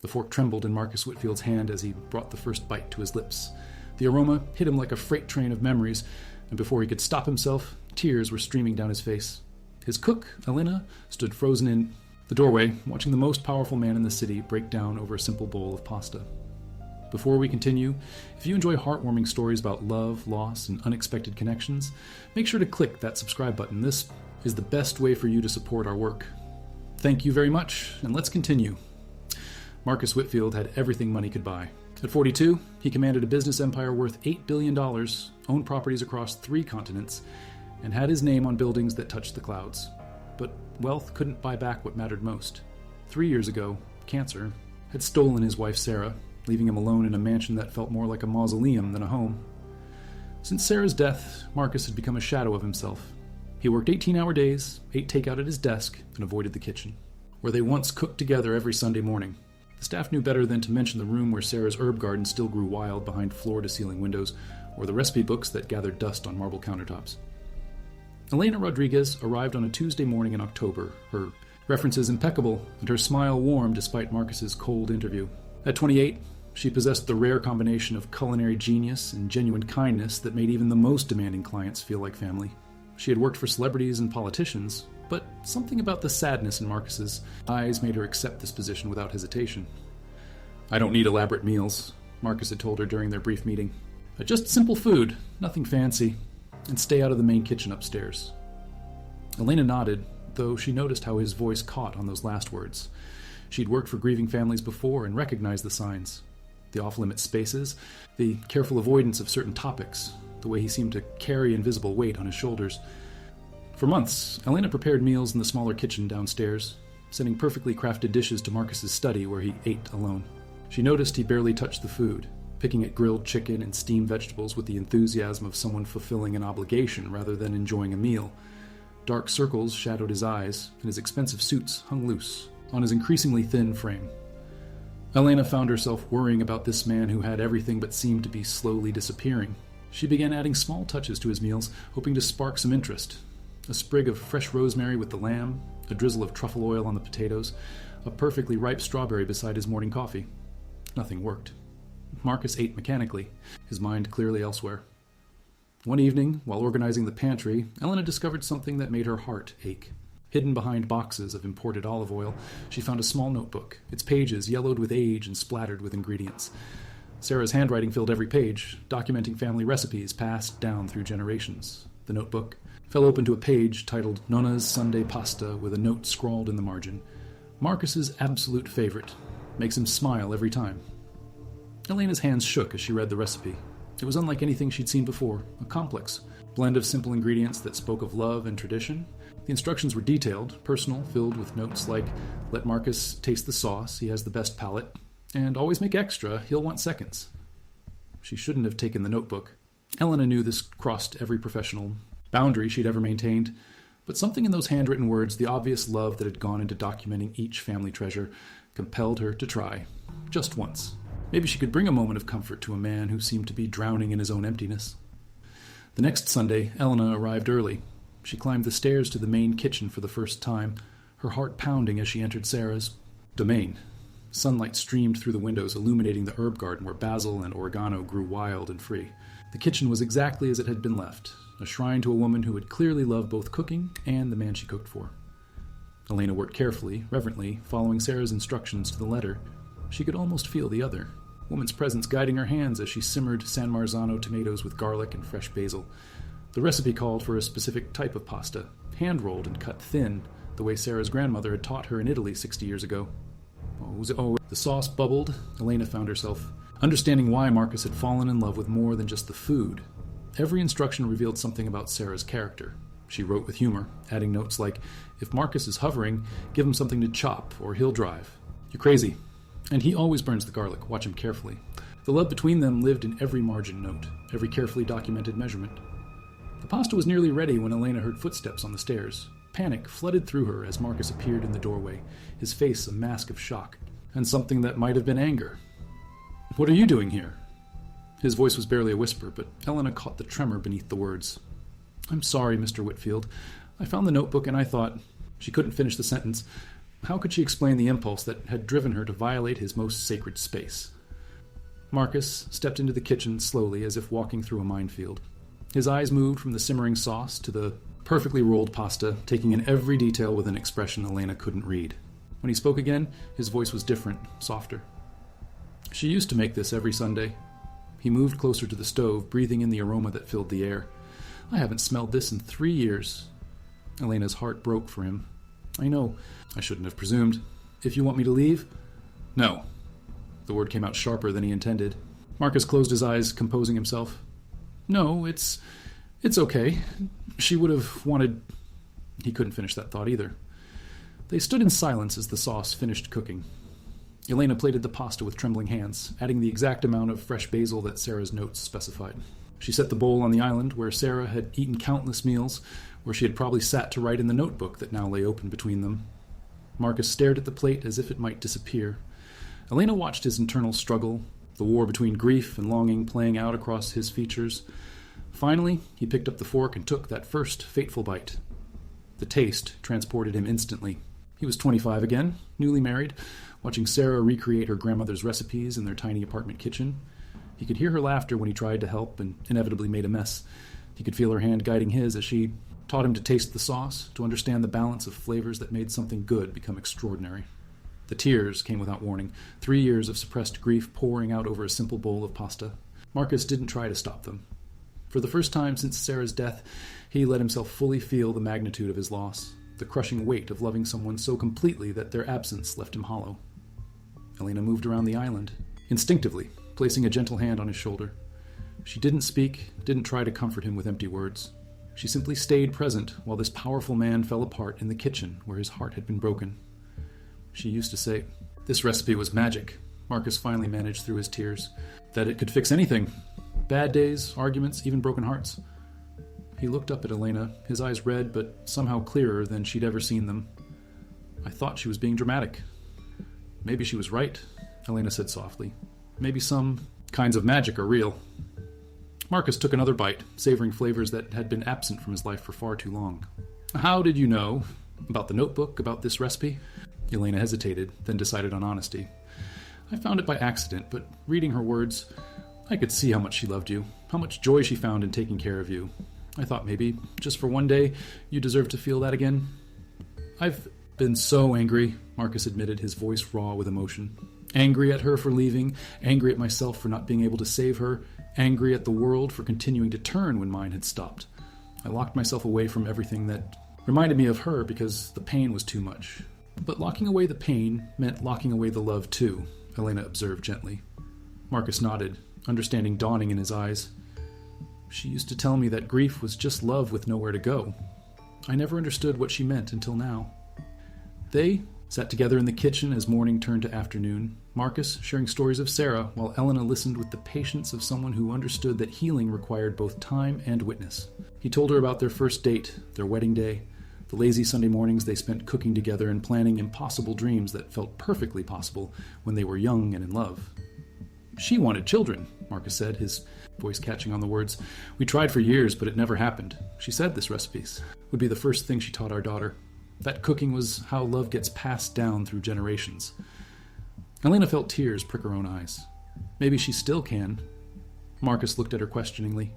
The fork trembled in Marcus Whitfield's hand as he brought the first bite to his lips. The aroma hit him like a freight train of memories, and before he could stop himself, tears were streaming down his face. His cook, Elena, stood frozen in the doorway, watching the most powerful man in the city break down over a simple bowl of pasta. Before we continue, if you enjoy heartwarming stories about love, loss, and unexpected connections, make sure to click that subscribe button. This is the best way for you to support our work. Thank you very much, and let's continue. Marcus Whitfield had everything money could buy. At 42, he commanded a business empire worth $8 billion, owned properties across 3 continents, and had his name on buildings that touched the clouds. But wealth couldn't buy back what mattered most. 3 years ago, cancer had stolen his wife Sarah, leaving him alone in a mansion that felt more like a mausoleum than a home. Since Sarah's death, Marcus had become a shadow of himself. He worked 18-hour days, ate takeout at his desk, and avoided the kitchen, where they once cooked together every Sunday morning. The staff knew better than to mention the room where Sarah's herb garden still grew wild behind floor-to-ceiling windows, or the recipe books that gathered dust on marble countertops. Elena Rodriguez arrived on a Tuesday morning in October, her references impeccable and her smile warm despite Marcus's cold interview. At 28, she possessed the rare combination of culinary genius and genuine kindness that made even the most demanding clients feel like family. She had worked for celebrities and politicians, but something about the sadness in Marcus's eyes made her accept this position without hesitation. "I don't need elaborate meals," Marcus had told her during their brief meeting. "Just simple food, nothing fancy, and stay out of the main kitchen upstairs." Elena nodded, though she noticed how his voice caught on those last words. She'd worked for grieving families before and recognized the signs. The off-limit spaces, the careful avoidance of certain topics, the way he seemed to carry invisible weight on his shoulders. For months, Elena prepared meals in the smaller kitchen downstairs, sending perfectly crafted dishes to Marcus's study where he ate alone. She noticed he barely touched the food, picking at grilled chicken and steamed vegetables with the enthusiasm of someone fulfilling an obligation rather than enjoying a meal. Dark circles shadowed his eyes, and his expensive suits hung loose on his increasingly thin frame. Elena found herself worrying about this man who had everything but seemed to be slowly disappearing. She began adding small touches to his meals, hoping to spark some interest. A sprig of fresh rosemary with the lamb, a drizzle of truffle oil on the potatoes, a perfectly ripe strawberry beside his morning coffee. Nothing worked. Marcus ate mechanically, his mind clearly elsewhere. One evening, while organizing the pantry, Elena discovered something that made her heart ache. Hidden behind boxes of imported olive oil, she found a small notebook, its pages yellowed with age and splattered with ingredients. Sarah's handwriting filled every page, documenting family recipes passed down through generations. The notebook fell open to a page titled Nonna's Sunday Pasta with a note scrawled in the margin. Marcus's absolute favorite. Makes him smile every time. Elena's hands shook as she read the recipe. It was unlike anything she'd seen before, a complex blend of simple ingredients that spoke of love and tradition. The instructions were detailed, personal, filled with notes like, "Let Marcus taste the sauce, he has the best palate, and always make extra, he'll want seconds." She shouldn't have taken the notebook. Elena knew this crossed every professional boundary she'd ever maintained, but something in those handwritten words, the obvious love that had gone into documenting each family treasure, compelled her to try, just once. Maybe she could bring a moment of comfort to a man who seemed to be drowning in his own emptiness. The next Sunday, Elena arrived early. She climbed the stairs to the main kitchen for the first time, her heart pounding as she entered Sarah's domain. Sunlight streamed through the windows, illuminating the herb garden where basil and oregano grew wild and free. The kitchen was exactly as it had been left, a shrine to a woman who had clearly loved both cooking and the man she cooked for. Elena worked carefully, reverently, following Sarah's instructions to the letter. She could almost feel the other woman's presence guiding her hands as she simmered San Marzano tomatoes with garlic and fresh basil. The recipe called for a specific type of pasta, hand-rolled and cut thin, the way Sarah's grandmother had taught her in Italy 60 years ago. The sauce bubbled. Elena found herself understanding why Marcus had fallen in love with more than just the food. Every instruction revealed something about Sarah's character. She wrote with humor, adding notes like, "If Marcus is hovering, give him something to chop, or he'll drive. You're crazy. And he always burns the garlic. Watch him carefully." The love between them lived in every margin note, every carefully documented measurement. The pasta was nearly ready when Elena heard footsteps on the stairs. Panic flooded through her as Marcus appeared in the doorway, his face a mask of shock, and something that might have been anger. "What are you doing here?" His voice was barely a whisper, but Elena caught the tremor beneath the words. "I'm sorry, Mr. Whitfield. I found the notebook and I thought..." She couldn't finish the sentence. How could she explain the impulse that had driven her to violate his most sacred space? Marcus stepped into the kitchen slowly, as if walking through a minefield. His eyes moved from the simmering sauce to the perfectly rolled pasta, taking in every detail with an expression Elena couldn't read. When he spoke again, his voice was different, softer. She used to make this every Sunday. He moved closer to the stove, breathing in the aroma that filled the air. I haven't smelled this in 3 years. Elena's heart broke for him. I know. I shouldn't have presumed. If you want me to leave? No. The word came out sharper than he intended. Marcus closed his eyes, composing himself. No, it's okay. She would have wanted... He couldn't finish that thought either. They stood in silence as the sauce finished cooking. Elena plated the pasta with trembling hands, adding the exact amount of fresh basil that Sarah's notes specified. She set the bowl on the island where Sarah had eaten countless meals, where she had probably sat to write in the notebook that now lay open between them. Marcus stared at the plate as if it might disappear. Elena watched his internal struggle, the war between grief and longing playing out across his features. Finally, he picked up the fork and took that first fateful bite. The taste transported him instantly. He was 25 again, newly married, watching Sarah recreate her grandmother's recipes in their tiny apartment kitchen. He could hear her laughter when he tried to help and inevitably made a mess. He could feel her hand guiding his as she taught him to taste the sauce, to understand the balance of flavors that made something good become extraordinary. The tears came without warning, 3 years of suppressed grief pouring out over a simple bowl of pasta. Marcus didn't try to stop them. For the first time since Sarah's death, he let himself fully feel the magnitude of his loss, the crushing weight of loving someone so completely that their absence left him hollow. Elena moved around the island, instinctively, placing a gentle hand on his shoulder. She didn't speak, didn't try to comfort him with empty words. She simply stayed present while this powerful man fell apart in the kitchen where his heart had been broken. She used to say, "This recipe was magic," Marcus finally managed through his tears, "that it could fix anything. Bad days, arguments, even broken hearts." He looked up at Elena, his eyes red but somehow clearer than she'd ever seen them. "I thought she was being dramatic." "Maybe she was right," Elena said softly. "Maybe some kinds of magic are real." Marcus took another bite, savoring flavors that had been absent from his life for far too long. "How did you know? About the notebook? About this recipe?" Elena hesitated, then decided on honesty. "I found it by accident, but reading her words, I could see how much she loved you, how much joy she found in taking care of you. I thought maybe, just for one day, you deserve to feel that again." "I've been so angry," Marcus admitted, his voice raw with emotion. "Angry at her for leaving, angry at myself for not being able to save her, angry at the world for continuing to turn when mine had stopped. I locked myself away from everything that reminded me of her because the pain was too much. But locking away the pain meant locking away the love too," Elena observed gently. Marcus nodded, understanding dawning in his eyes. "She used to tell me that grief was just love with nowhere to go. I never understood what she meant until now." They sat together in the kitchen as morning turned to afternoon, Marcus sharing stories of Sarah while Elena listened with the patience of someone who understood that healing required both time and witness. He told her about their first date, their wedding day, the lazy Sunday mornings they spent cooking together and planning impossible dreams that felt perfectly possible when they were young and in love. "She wanted children," Marcus said, his voice catching on the words. "We tried for years, but it never happened. She said this recipe would be the first thing she taught our daughter. That cooking was how love gets passed down through generations." Elena felt tears prick her own eyes. Maybe she still can. Marcus looked at her questioningly.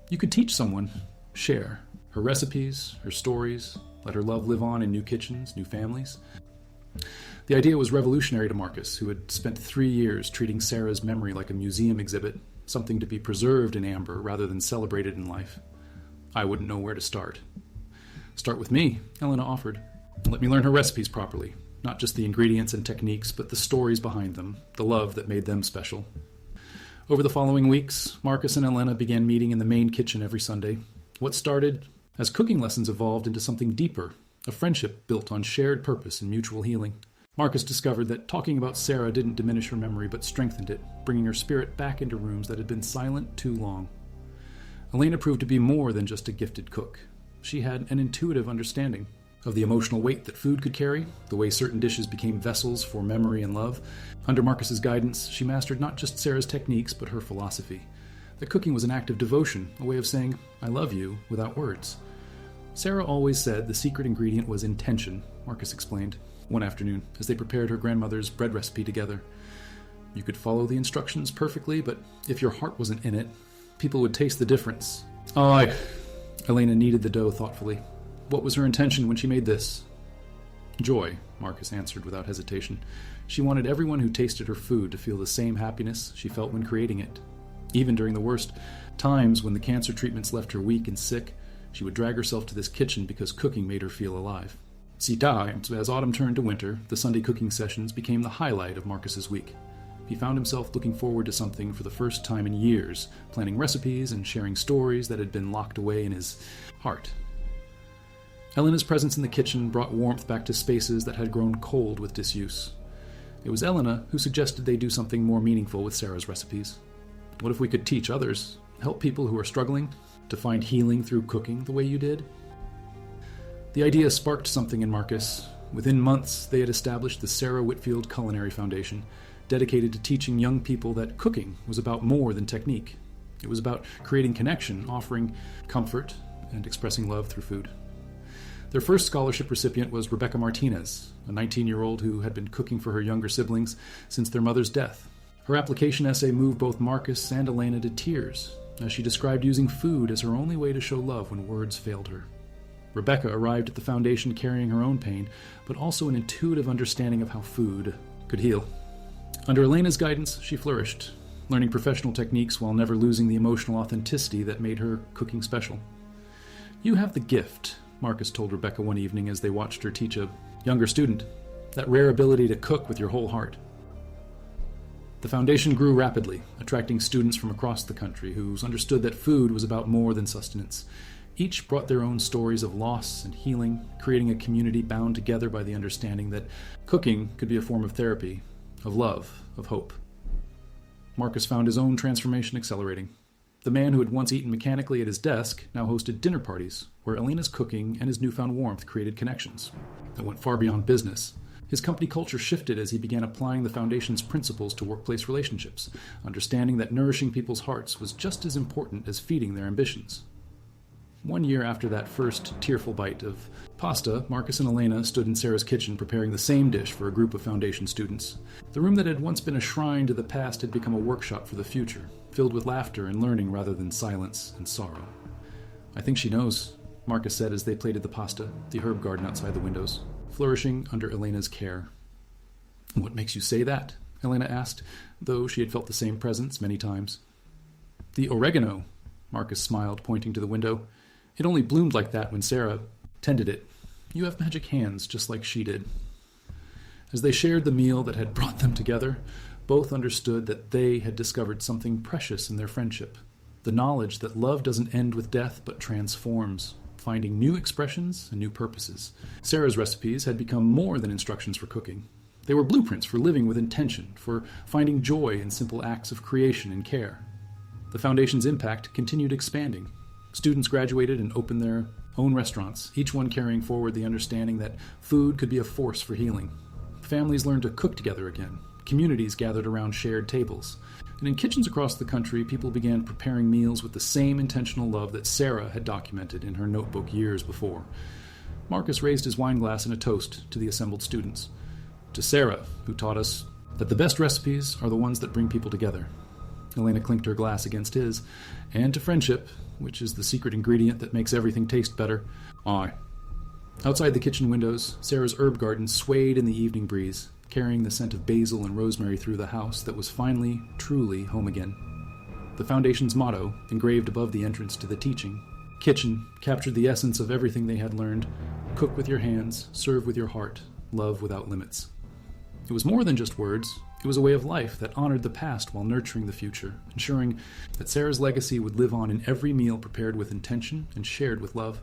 "You could teach someone. Share. Her recipes, her stories, let her love live on in new kitchens, new families." The idea was revolutionary to Marcus, who had spent 3 years treating Sarah's memory like a museum exhibit, something to be preserved in amber rather than celebrated in life. "I wouldn't know where to start." "Start with me," Elena offered. "Let me learn her recipes properly. Not just the ingredients and techniques, but the stories behind them, the love that made them special." Over the following weeks, Marcus and Elena began meeting in the main kitchen every Sunday. What started as cooking lessons evolved into something deeper, a friendship built on shared purpose and mutual healing. Marcus discovered that talking about Sarah didn't diminish her memory, but strengthened it, bringing her spirit back into rooms that had been silent too long. Elena proved to be more than just a gifted cook. She had an intuitive understanding of the emotional weight that food could carry, the way certain dishes became vessels for memory and love. Under Marcus's guidance, she mastered not just Sarah's techniques, but her philosophy. That cooking was an act of devotion, a way of saying, "I love you," without words. Sarah always said the secret ingredient was intention, Marcus explained. one afternoon as they prepared her grandmother's bread recipe together. You could follow the instructions perfectly, but if your heart wasn't in it, people would taste the difference. Elena kneaded the dough thoughtfully. What was her intention when she made this? Joy, Marcus answered without hesitation. She wanted everyone who tasted her food to feel the same happiness she felt when creating it. Even during the worst times when the cancer treatments left her weak and sick, she would drag herself to this kitchen because cooking made her feel alive. As autumn turned to winter, the Sunday cooking sessions became the highlight of Marcus's week. He found himself looking forward to something for the first time in years, planning recipes and sharing stories that had been locked away in his heart. Elena's presence in the kitchen brought warmth back to spaces that had grown cold with disuse. It was Elena who suggested they do something more meaningful with Sarah's recipes. What if we could teach others, help people who are struggling, to find healing through cooking the way you did? The idea sparked something in Marcus. Within months, they had established the Sarah Whitfield Culinary Foundation, dedicated to teaching young people that cooking was about more than technique. It was about creating connection, offering comfort, and expressing love through food. Their first scholarship recipient was Rebecca Martinez, a 19-year-old who had been cooking for her younger siblings since their mother's death. Her application essay moved both Marcus and Elena to tears, as she described using food as her only way to show love when words failed her. Rebecca arrived at the foundation carrying her own pain, but also an intuitive understanding of how food could heal. Under Elena's guidance, she flourished, learning professional techniques while never losing the emotional authenticity that made her cooking special. "You have the gift," Marcus told Rebecca one evening as they watched her teach a younger student, "that rare ability to cook with your whole heart." The foundation grew rapidly, attracting students from across the country who understood that food was about more than sustenance. Each brought their own stories of loss and healing, creating a community bound together by the understanding that cooking could be a form of therapy, of love, of hope. Marcus found his own transformation accelerating. The man who had once eaten mechanically at his desk now hosted dinner parties, where Elena's cooking and his newfound warmth created connections that went far beyond business. His company culture shifted as he began applying the foundation's principles to workplace relationships, understanding that nourishing people's hearts was just as important as feeding their ambitions. 1 year after that first tearful bite of pasta, Marcus and Elena stood in Sarah's kitchen preparing the same dish for a group of foundation students. The room that had once been a shrine to the past had become a workshop for the future, filled with laughter and learning rather than silence and sorrow. "I think she knows," Marcus said as they plated the pasta, the herb garden outside the windows, flourishing under Elena's care. "What makes you say that?" Elena asked, though she had felt the same presence many times. "The oregano," Marcus smiled, pointing to the window. "It only bloomed like that when Sarah tended it. You have magic hands, just like she did." As they shared the meal that had brought them together, both understood that they had discovered something precious in their friendship. The knowledge that love doesn't end with death, but transforms, finding new expressions and new purposes. Sarah's recipes had become more than instructions for cooking. They were blueprints for living with intention, for finding joy in simple acts of creation and care. The foundation's impact continued expanding. Students graduated and opened their own restaurants, each one carrying forward the understanding that food could be a force for healing. Families learned to cook together again. Communities gathered around shared tables. And in kitchens across the country, people began preparing meals with the same intentional love that Sarah had documented in her notebook years before. Marcus raised his wine glass in a toast to the assembled students. To Sarah, who taught us that the best recipes are the ones that bring people together. Elena clinked her glass against his. And to friendship, which is the secret ingredient that makes everything taste better. Aye. Outside the kitchen windows, Sarah's herb garden swayed in the evening breeze, carrying the scent of basil and rosemary through the house that was finally, truly home again. The foundation's motto, engraved above the entrance to the teaching kitchen, captured the essence of everything they had learned. Cook with your hands, serve with your heart, love without limits. It was more than just words. It was a way of life that honored the past while nurturing the future, ensuring that Sarah's legacy would live on in every meal prepared with intention and shared with love.